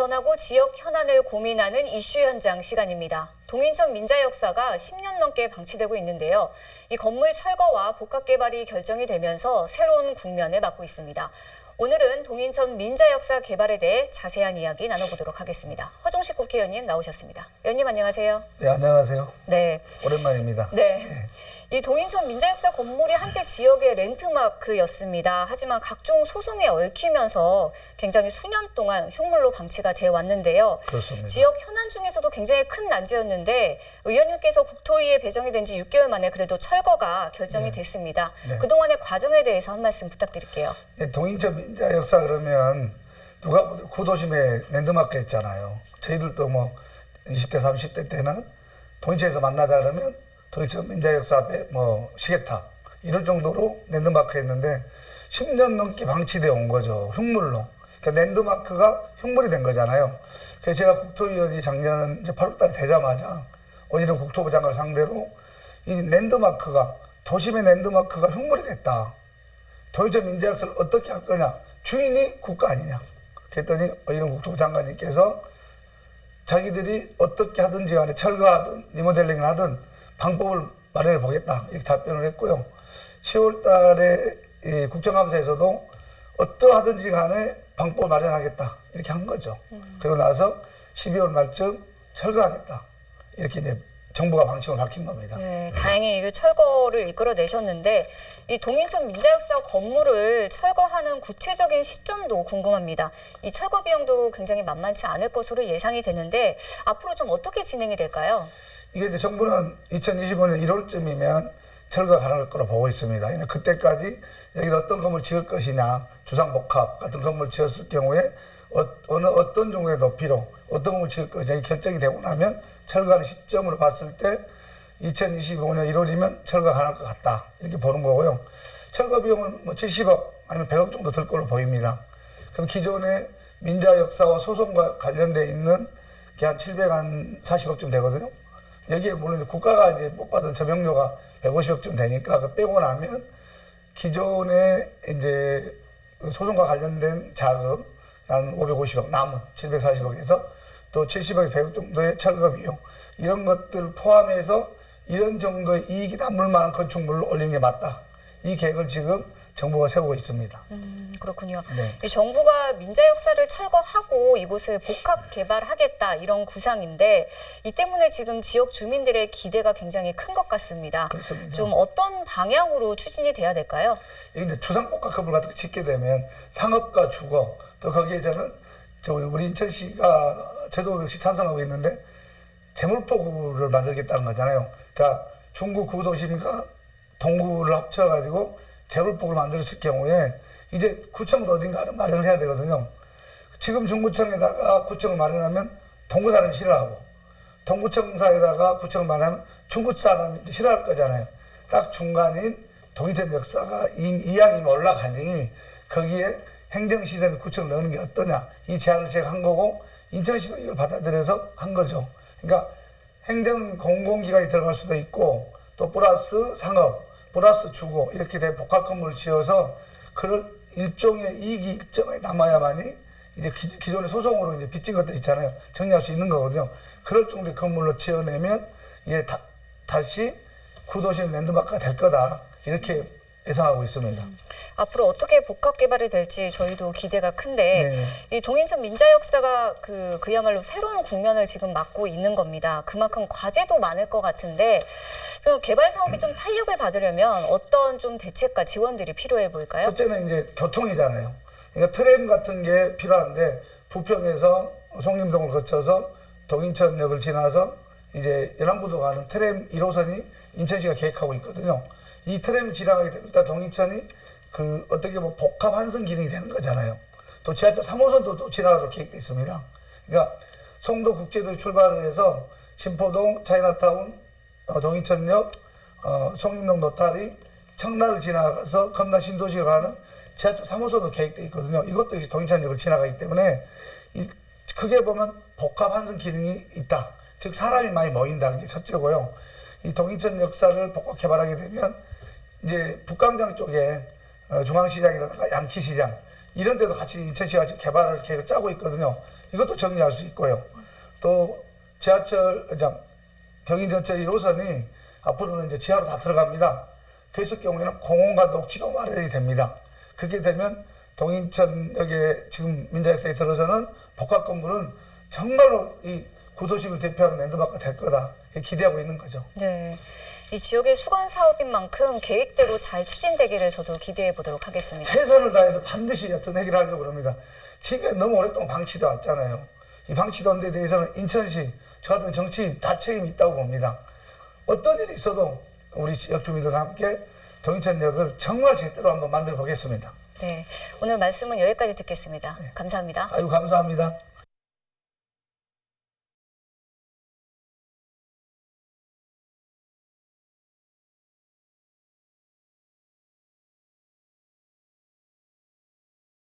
전하고 지역 현안을 고민하는 이슈 현장 시간입니다. 동인천 민자 역사가 10년 넘게 방치되고 있는데요. 이 건물 철거와 복합 개발이 결정이 되면서 새로운 국면을 맞고 있습니다. 오늘은 동인천 민자 역사 개발에 대해 자세한 이야기 나눠보도록 하겠습니다. 허종식 국회의원님 나오셨습니다. 의원님 안녕하세요. 네, 안녕하세요. 네. 오랜만입니다. 네. 이 동인천 민자 역사 건물이 한때 지역의 랜드마크였습니다. 하지만 각종 소송에 얽히면서 굉장히 수년 동안 흉물로 방치가 되어 왔는데요. 그렇습니다. 지역 현안 중에서도 굉장히 큰 난제였는데 의원님께서 국토위에 배정이 된 지 6개월 만에 그래도 철거가 결정이 됐습니다. 네. 그동안의 과정에 대해서 한 말씀 부탁드릴게요. 네, 동인천 민자 역사 그러면 누가 구도심에 랜드마크 했잖아요. 저희들도 뭐 20대, 30대 때는 동인천에서 만나자 그러면 동인천 민자 역사 앞에 뭐 시계탑 이럴 정도로 랜드마크 했는데 10년 넘게 방치되어 온 거죠. 흉물로. 그러니까 랜드마크가 흉물이 된 거잖아요. 그래서 제가 국토위원이 작년 이제 8월 달에 되자마자 원희룡 국토부 장관을 상대로 이 랜드마크가 도심의 랜드마크가 흉물이 됐다. 동인천 민자 역사를 어떻게 할 거냐. 주인이 국가 아니냐. 그랬더니 원희룡 국토부 장관님께서 자기들이 어떻게 하든지 간에 철거하든 리모델링을 하든 방법을 마련해 보겠다 이렇게 답변을 했고요. 10월 달에 이 국정감사에서도 어떠하든지 간에 방법을 마련하겠다 이렇게 한 거죠. 그러고 나서 12월 말쯤 철거하겠다 이렇게 이제 정부가 방침을 밝힌 겁니다. 네, 다행히 이게 철거를 이끌어내셨는데 이 동인천 민자 역사 건물을 철거하는 구체적인 시점도 궁금합니다. 이 철거 비용도 굉장히 만만치 않을 것으로 예상이 되는데 앞으로 좀 어떻게 진행이 될까요? 이게 이제 정부는 2025년 1월쯤이면 철거가 가능할 거로 보고 있습니다. 그때까지 여기다 어떤 건물 지을 것이냐, 주상복합 같은 건물 지었을 경우에 어떤 종류의 높이로 어떤 건물 지을 것이냐 결정이 되고 나면 철거하는 시점으로 봤을 때 2025년 1월이면 철거가 가능할 것 같다 이렇게 보는 거고요. 철거 비용은 뭐 70억 아니면 100억 정도 들 걸로 보입니다. 그럼 기존의 민자 역사와 소송과 관련돼 있는 게 한 740억쯤 되거든요. 여기에 물론 국가가 이제 못 받은 점용료가 150억쯤 되니까 그 빼고 나면 기존에 이제 소송과 관련된 자금 한 550억 남은 740억에서 또 70억에서 100억 정도의 철거 비용 이런 것들 포함해서 이런 정도의 이익이 남을 만한 건축물로 올리는 게 맞다. 이 계획을 지금 정부가 세우고 있습니다. 그렇군요. 네. 이 정부가 민자 역사를 철거하고 이곳을 복합 개발하겠다 이런 구상인데 이 때문에 지금 지역 주민들의 기대가 굉장히 큰 것 같습니다. 그렇습니다. 좀 어떤 방향으로 추진이 돼야 될까요? 여기 이제 주상복합 건물 같은 거 짓게 되면 상업과 주거 또 거기에 저는 우리 인천시가 제도 역시 찬성하고 있는데 대물포구를 만들겠다는 거잖아요. 그러니까 중구 구도심과 동구를 합쳐가지고 재물포구를 만들었을 경우에 이제 구청도 어딘가를 마련을 해야 되거든요. 지금 중구청에다가 구청을 마련하면 동구 사람이 싫어하고 동구청사에다가 구청을 마련하면 중구 사람이 싫어할 거잖아요. 딱 중간인 동인천 역사가 이양이 올라가니 거기에 행정시설 구청을 넣는 게 어떠냐 이 제안을 제가 한 거고 인천시도 이걸 받아들여서 한 거죠. 그러니까 행정 공공기관이 들어갈 수도 있고 또 플러스 상업 플러스 주거 이렇게 된 복합 건물을 지어서 그럴 일종의 이익이 일정하게 남아야만이 이제 기존의 소송으로 이제 빚진 것들 있잖아요. 정리할 수 있는 거거든요. 그럴 정도의 건물로 지어내면 이게 다시 구도심 랜드마크가 될 거다. 이렇게 예상하고 있습니다. 앞으로 어떻게 복합 개발이 될지 저희도 기대가 큰데 네. 이 동인천 민자 역사가 그야말로 새로운 국면을 지금 맞고 있는 겁니다. 그만큼 과제도 많을 것 같은데 그 개발 사업이 좀 탄력을 받으려면 어떤 좀 대책과 지원들이 필요해 보일까요? 첫째는 이제 교통이잖아요. 그러니까 트램 같은 게 필요한데 부평에서 송림동을 거쳐서 동인천역을 지나서 이제 연안부도 가는 트램 1호선이 인천시가 계획하고 있거든요. 이 트램이 지나가게 되면 일단 동인천이 어떻게 보면 복합 환승 기능이 되는 거잖아요. 또 지하철 3호선도 또 지나가도록 계획되어 있습니다. 그러니까 송도 국제도로 출발을 해서 신포동, 차이나타운, 동인천역, 송림동 노타리, 청라를 지나가서 검단 신도시로 하는 지하철 3호선도 계획되어 있거든요. 이것도 이제 동인천역을 지나가기 때문에 크게 보면 복합 환승 기능이 있다. 즉 사람이 많이 모인다는 게 첫째고요. 이 동인천 역사를 복합 개발하게 되면 이제 북광장 쪽에 중앙시장이라든가 양키시장 이런 데도 같이 인천시가 지금 개발을 계획을 짜고 있거든요. 이것도 정리할 수 있고요. 또 지하철, 경인 전체 1호선이 앞으로는 이제 지하로 다 들어갑니다. 그랬을 경우에는 공원과 녹지도 마련이 됩니다. 그렇게 되면 동인천역에 지금 민자역사에 들어서는 복합 건물은 정말로 이 구도심을 대표하는 랜드마크가 될 거다 기대하고 있는 거죠. 네. 이 지역의 수건 사업인 만큼 계획대로 잘 추진되기를 저도 기대해 보도록 하겠습니다. 최선을 다해서 반드시 어떤 해결을 하려고 합니다. 지금 너무 오랫동안 방치돼 왔잖아요. 이 방치된 데 대해서는 인천시, 저 같은 정치인 다 책임이 있다고 봅니다. 어떤 일이 있어도 우리 지역 주민들과 함께 동인천역을 정말 제대로 한번 만들어 보겠습니다. 네. 오늘 말씀은 여기까지 듣겠습니다. 감사합니다. 아유, 감사합니다.